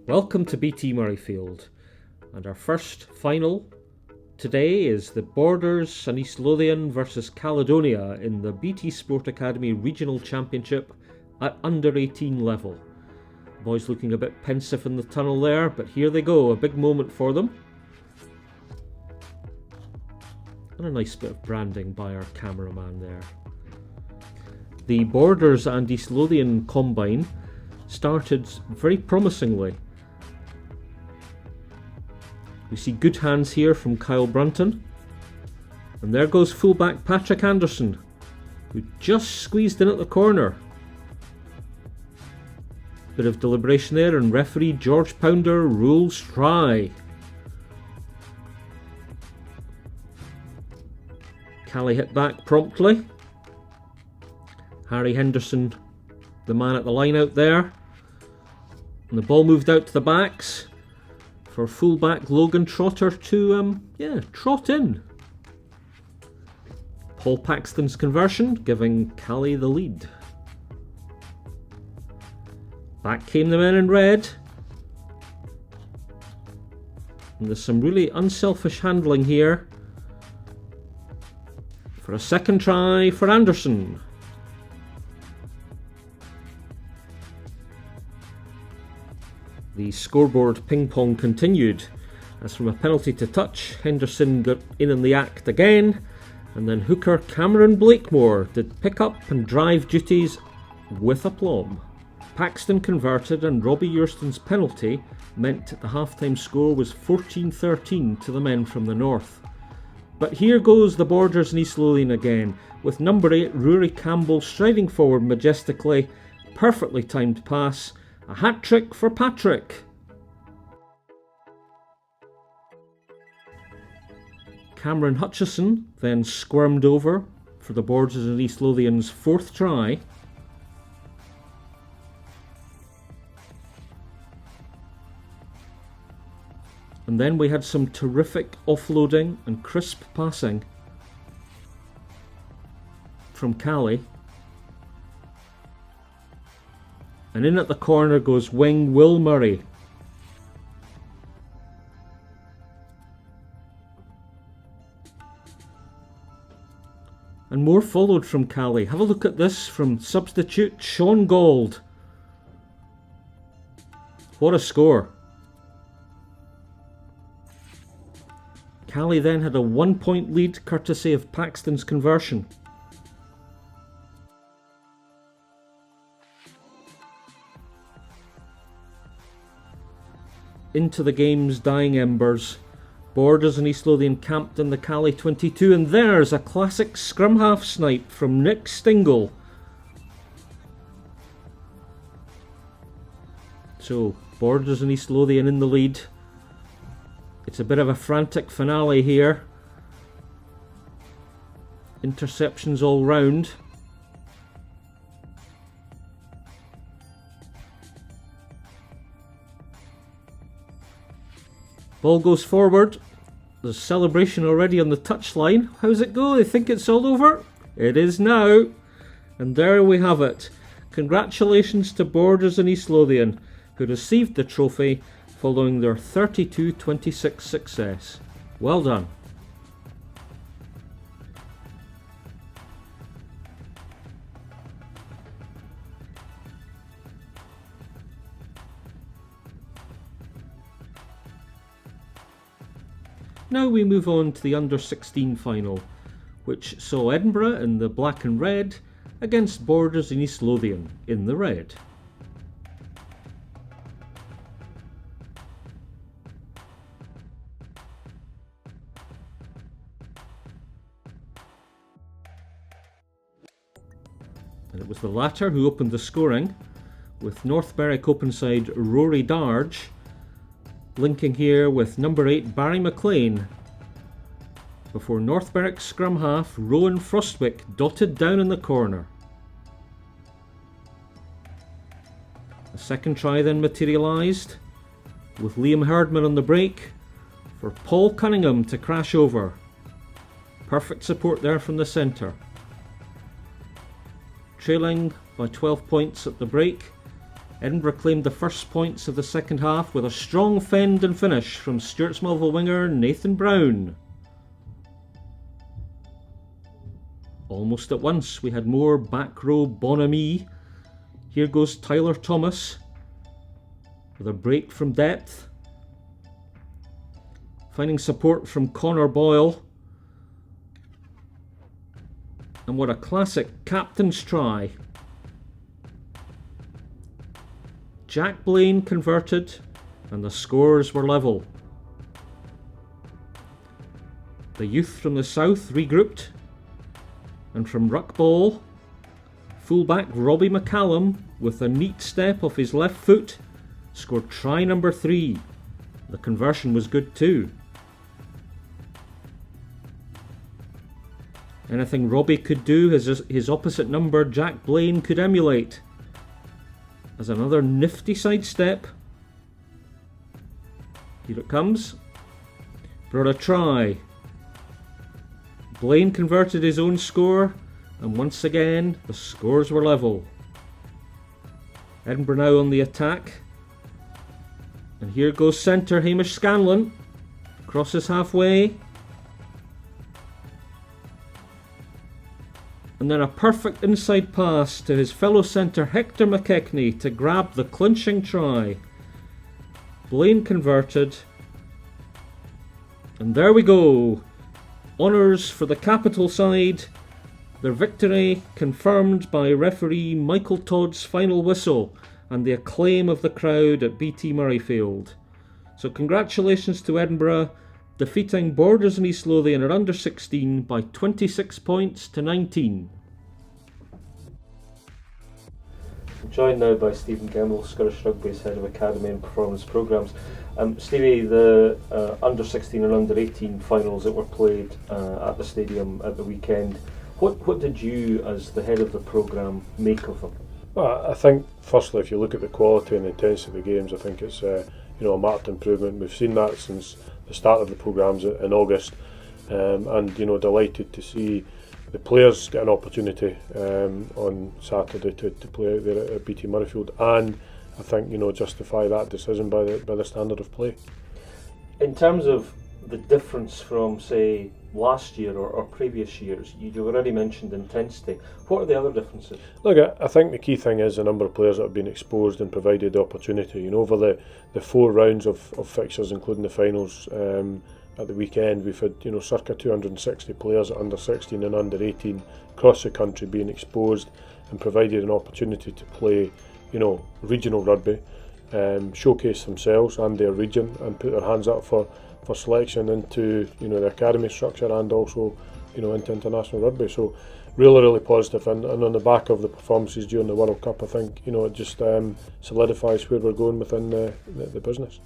Welcome to BT Murrayfield, and our first final today is the Borders and East Lothian versus Caledonia in the BT Sport Academy Regional Championship at under 18 level. Boys looking a bit pensive in the tunnel there, but here they go, a big moment for them. And a nice bit of branding by our cameraman there. The Borders and East Lothian combine started very promisingly. We see good hands here from Kyle Brunton. And there goes fullback Patrick Anderson, who just squeezed in at the corner. Bit of deliberation there, and referee George Pounder rules try. Callie hit back promptly. Harry Henderson, the man at the line out there. And the ball moved out to the backs for fullback Logan Trotter to, trot in. Paul Paxton's conversion, giving Callie the lead. Back came the men in red. And there's some really unselfish handling here. For a second try for Anderson. The scoreboard ping-pong continued, as from a penalty to touch, Henderson got in the act again, and then hooker Cameron Blakemore did pick up and drive duties with aplomb. Paxton converted, and Robbie Urston's penalty meant the half-time score was 14-13 to the men from the north. But here goes the Borders and East Lothian again, with number 8 Rory Campbell striding forward majestically, perfectly timed pass. A hat-trick for Patrick. Cameron Hutchison then squirmed over for the Borders and East Lothian's fourth try. And then we had some terrific offloading and crisp passing from Callie. And in at the corner goes wing Will Murray. And more followed from Callie. Have a look at this from substitute Sean Gold. What a score. Callie then had a 1-point lead courtesy of Paxton's conversion. Into the game's dying embers, Borders and East Lothian camped in the Callie 22, and there's a classic scrum half snipe from Nick Stingle. So, Borders and East Lothian in the lead. It's a bit of a frantic finale here. Interceptions all round. Ball goes forward. There's celebration already on the touchline. How's it go? They think it's all over? It is now. And there we have it. Congratulations to Borders and East Lothian, who received the trophy following their 32-26 success. Well done. Now we move on to the under-16 final, which saw Edinburgh in the black and red against Borders and East Lothian in the red. And it was the latter who opened the scoring, with North Berwick open side Rory Darge linking here with number 8 Barry McLean, before North Berwick scrum half Rowan Frostwick dotted down in the corner. A second try then materialised, with Liam Herdman on the break for Paul Cunningham to crash over. Perfect support there from the centre. Trailing by 12 points at the break, Edinburgh claimed the first points of the second half with a strong fend and finish from Stuart Smallville winger Nathan Brown. Almost at once we had more back row bonhomie. Here goes Tyler Thomas with a break from depth, finding support from Connor Boyle. And what a classic captain's try. Jack Blaine converted and the scores were level. The youth from the south regrouped, and from ruck ball, fullback Robbie McCallum, with a neat step off his left foot, scored try number 3. The conversion was good too. Anything Robbie could do, his opposite number Jack Blaine could emulate. As another nifty sidestep. Here it comes. Brought a try. Blaine converted his own score, and once again the scores were level. Edinburgh now on the attack. And here goes centre Hamish Scanlon. Crosses halfway. And then a perfect inside pass to his fellow centre Hector McKechnie to grab the clinching try. Blaine converted. And there we go. Honours for the capital side. Their victory confirmed by referee Michael Todd's final whistle and the acclaim of the crowd at BT Murrayfield. So congratulations to Edinburgh, defeating Borders and East Lothian at under 16 by 26 points to 19. I'm joined now by Stephen Gemmell, Scottish Rugby's Head of Academy and Performance Programmes. Stevie, the under 16 and under 18 finals that were played at the stadium at the weekend, what did you, as the head of the programme, make of them? Well, I think firstly, if you look at the quality and intensity of the games, I think it's a marked improvement. We've seen that since the start of the programmes in August, and delighted to see the players get an opportunity on Saturday to play out there at BT Murrayfield, and I think justify that decision by the standard of play. In terms of the difference from, say, last year or previous years, you already mentioned intensity. What are the other differences? Look, I think the key thing is the number of players that have been exposed and provided the opportunity. Over the 4 rounds of fixtures, including the finals at the weekend, we've had circa 260 players at under 16 and under 18 across the country being exposed and provided an opportunity to play regional rugby, showcase themselves and their region and put their hands up for selection into the academy structure and also into international rugby. So really positive, and on the back of the performances during the World Cup, I think it just solidifies where we're going within the business.